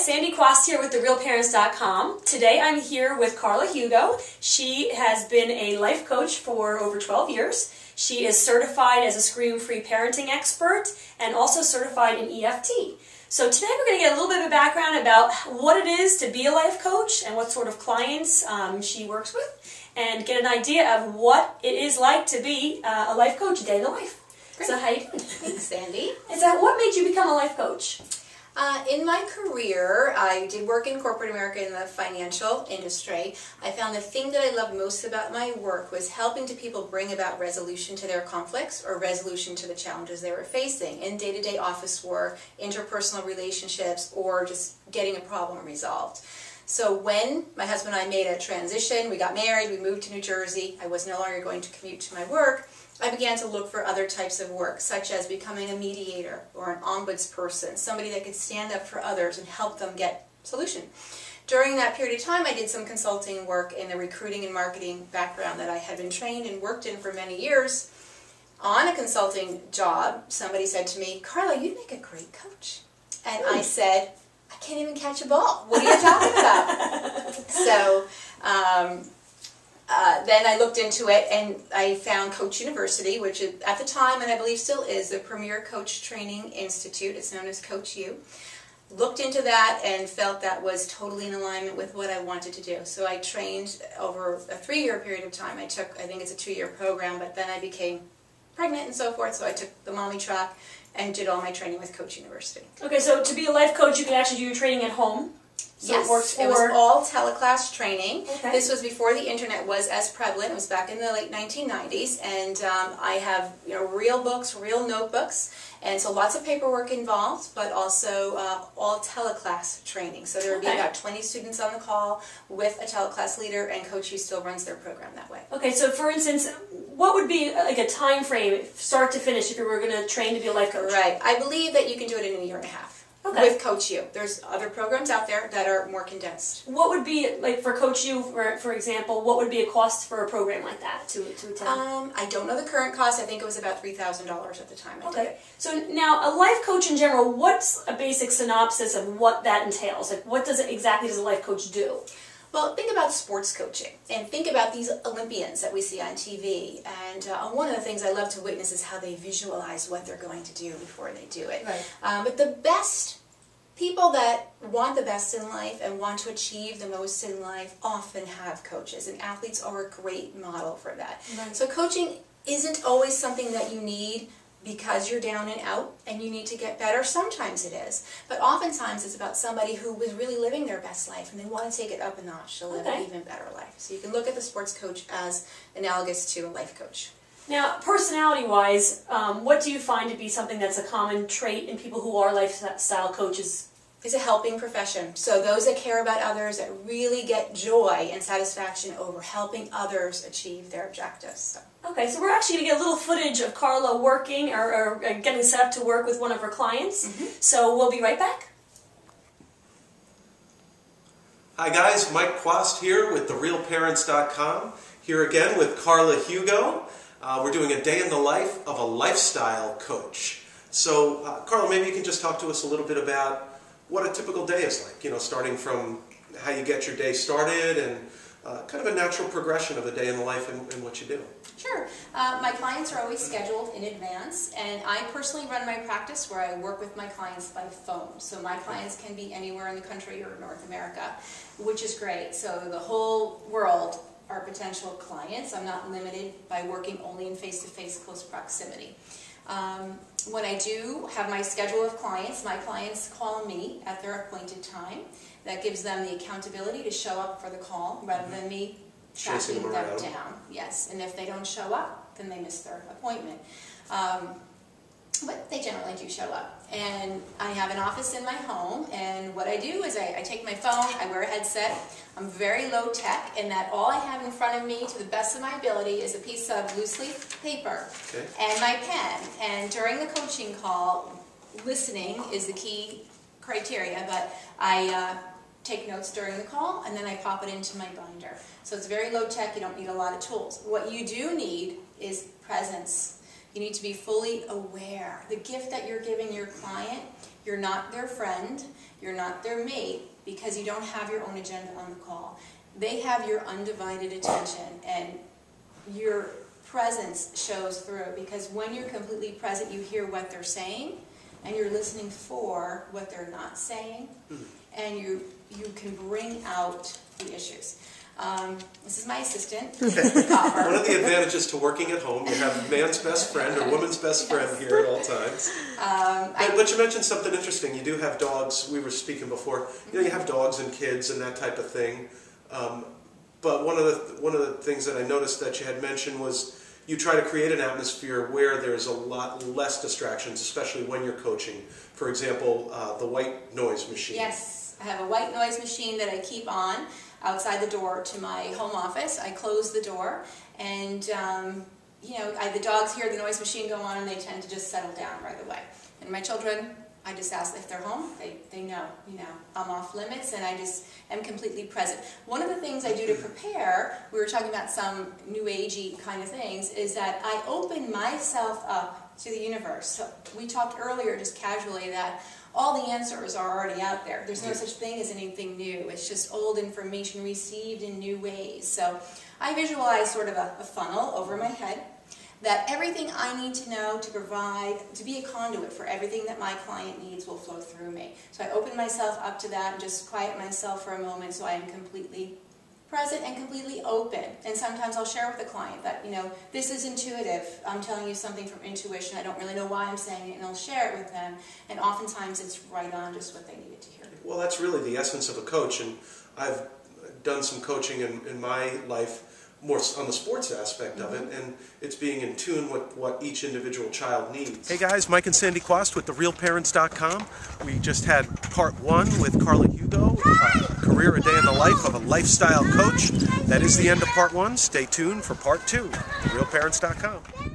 Sandy Quast here with TheRealParents.com. Today I'm here with Carla Hugo. She has been a life coach for over 12 years. She is certified as a scream-free parenting expert and also certified in EFT. So today we're going to get a little bit of a background about what it is to be a life coach and what sort of clients she works with, and get an idea of what it is like to be a life coach day in the life. Great. So how you doing? Thanks, Sandy. What made you become a life coach? In my career, I did work in corporate America in the financial industry. I found the thing that I loved most about my work was helping people bring about resolution to their conflicts or resolution to the challenges they were facing in day-to-day office work, interpersonal relationships, or just getting a problem resolved. So when my husband and I made a transition, we got married, we moved to New Jersey, I was no longer going to commute to my work, I began to look for other types of work, such as becoming a mediator or an ombudsperson, somebody that could stand up for others and help them get solution. During that period of time, I did some consulting work in the recruiting and marketing background that I had been trained and worked in for many years. On a consulting job, somebody said to me, "Carla, you'd make a great coach." And I said, "I can't even catch a ball. What are you talking about?" So then I looked into it and I found Coach University, which is, at the time, and I believe still is, the premier coach training institute. It's known as Coach U. Looked into that and felt that was totally in alignment with what I wanted to do. So I trained over a 3-year period of time. I think it's a 2-year program, but then I became pregnant and so forth, so I took the mommy track and did all my training with Coach University. Okay, so to be a life coach, you can actually do your training at home. So yes, it was all teleclass training. Okay. This was before the internet was as prevalent. It was back in the late 1990s, and I have real books, real notebooks, and so lots of paperwork involved, but also all teleclass training. So there would be about 20 students on the call with a teleclass leader, and Coach U still runs their program that way. Okay, so for instance, what would be like a time frame, start to finish, if you were going to train to be a life coach? Right. I believe that you can do it in a year and a half. Okay. With Coach U. There's other programs out there that are more condensed. What would be, like for Coach U, for example, what would be a cost for a program like that to attend? I don't know the current cost. I think it was about $3,000 at the time I did it. So now, a life coach in general, what's a basic synopsis of what that entails? Like, what exactly does a life coach do? Well, think about sports coaching, and think about these Olympians that we see on TV. And one of the things I love to witness is how they visualize what they're going to do before they do it. Right. But the best people that want the best in life and want to achieve the most in life often have coaches, and athletes are a great model for that. Right. So coaching isn't always something that you need because you're down and out and you need to get better. Sometimes it is, but oftentimes it's about somebody who was really living their best life and they want to take it up a notch to live an even better life. So you can look at the sports coach as analogous to a life coach. Now, personality-wise, what do you find to be something that's a common trait in people who are lifestyle coaches? It's a helping profession. So those that care about others, that really get joy and satisfaction over helping others achieve their objectives. So. Okay, so we're actually going to get a little footage of Carla working or getting set up to work with one of her clients. So we'll be right back. Hi guys, Mike Quast here with TheRealParents.com. Here again with Carla Hugo. We're doing a day in the life of a lifestyle coach. So Carla, maybe you can just talk to us a little bit about what a typical day is like, starting from how you get your day started and kind of a natural progression of a day in the life and what you do. Sure. My clients are always scheduled in advance, and I personally run my practice where I work with my clients by phone. So my clients can be anywhere in the country or North America, which is great. So the whole world are potential clients. I'm not limited by working only in face-to-face close proximity. When I do have my schedule of clients, my clients call me at their appointed time. That gives them the accountability to show up for the call rather than me tracking them down. Yes, and if they don't show up, then they miss their appointment. But they generally do show up. And I have an office in my home, and what I do is I take my phone, I wear a headset. I'm very low tech in that all I have in front of me, to the best of my ability, is a piece of loose leaf paper and my pen. And during the coaching call, listening is the key criteria, but I take notes during the call, and then I pop it into my binder. So it's very low tech, you don't need a lot of tools. What you do need is presence. You need to be fully aware. The gift that you're giving your client You're not their friend, you're not their mate, because you don't have your own agenda on the call. They have your undivided attention, and your presence shows through, because when you're completely present, you hear what they're saying, and you're listening for what they're not saying, and you can bring out the issues. This is my assistant, Copper. One of the advantages to working at home, you have man's best friend or woman's best friend here at all times. But you mentioned something interesting. You do have dogs. We were speaking before. You know, you have dogs and kids and that type of thing. But one of the things that I noticed that you had mentioned was you try to create an atmosphere where there's a lot less distractions, especially when you're coaching. For example, the white noise machine. Yes, I have a white noise machine that I keep on outside the door to my home office. I close the door, and you know, the dogs hear the noise machine go on, and they tend to just settle down right away. And my children, I just ask if they're home. They know, you know, I'm off limits, and I just am completely present. One of the things I do to prepare, we were talking about some new agey kind of things, is that I open myself up to the universe. So we talked earlier, just casually, that all the answers are already out there. There's no such thing as anything new. It's just old information received in new ways. So I visualize sort of a funnel over my head, that everything I need to know to provide, to be a conduit for everything that my client needs will flow through me. So I open myself up to that and just quiet myself for a moment so I am completely present and completely open. And sometimes I'll share with the client that, you know, this is intuitive. I'm telling you something from intuition. I don't really know why I'm saying it, and I'll share it with them. And oftentimes it's right on, just what they needed to hear. Well, that's really the essence of a coach, and I've done some coaching in my life more on the sports aspect of it, and it's being in tune with what each individual child needs. Hey guys, Mike and Sandy Quast with TheRealParents.com. We just had part 1 with Carla Hugo, career, a day in the life of a lifestyle coach. That is the end of part 1. Stay tuned for part 2. TheRealParents.com.